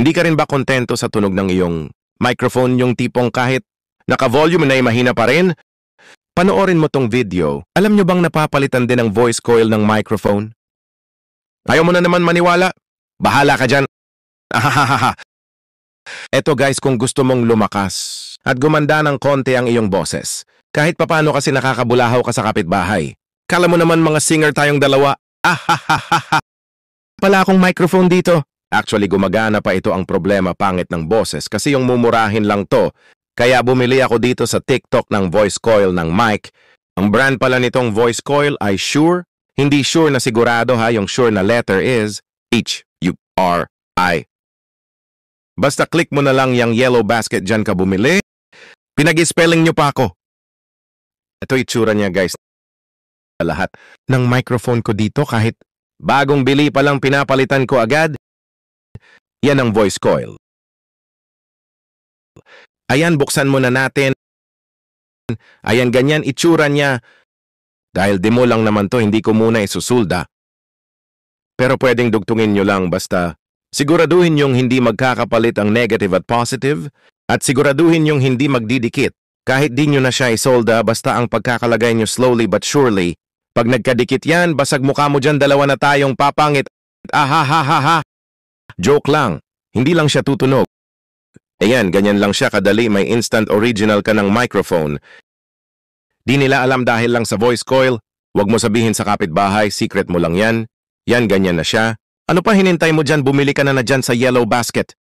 Hindi ka rin ba kontento sa tunog ng iyong microphone, yung tipong kahit naka-volume na ay mahina pa rin? Panoorin mo tong video. Alam nyo bang napapalitan din ang voice coil ng microphone? Ayaw mo na naman maniwala? Bahala ka dyan. Ahahaha. Eto guys, kung gusto mong lumakas at gumanda ng konti ang iyong boses, kahit papano kasi nakakabulahaw ka sa kapitbahay. Kala mo naman mga singer tayong dalawa. Ahahaha. Pala akong microphone dito. Actually, gumagana pa ito. Ang problema, pangit ng boses kasi yung mumurahin lang to. Kaya bumili ako dito sa TikTok ng voice coil ng mic. Ang brand pala nitong voice coil ay Shure. Hindi sure na sigurado ha, yung sure na letter is H-U-R-I. Basta click mo na lang yung yellow basket dyan ka bumili. Pinag-spelling nyo pa ako. Ito itsura niya guys. Lahat ng microphone ko dito kahit bagong bili pa lang pinapalitan ko agad. Yan ang voice coil. Ayan, buksan muna natin. Ayan, ganyan itsura niya. Dahil demo lang naman to, hindi ko muna isusulda. Pero pwedeng dugtungin nyo lang basta siguraduhin yung hindi magkakapalit ang negative at positive at siguraduhin yung hindi magdidikit. Kahit di nyo na siya isolda, basta ang pagkakalagay nyo slowly but surely. Pag nagkadikit yan, basag mukha mo dyan, dalawa na tayong papangit. Ahahahaha. Joke lang. Hindi lang siya tutunog. Ayan, ganyan lang siya kadali. May instant original ka ng microphone. Di nila alam dahil lang sa voice coil. Huwag mo sabihin sa kapitbahay, secret mo lang yan. Yan, ganyan na siya. Ano pa hinintay mo dyan? Bumili ka na dyan sa yellow basket.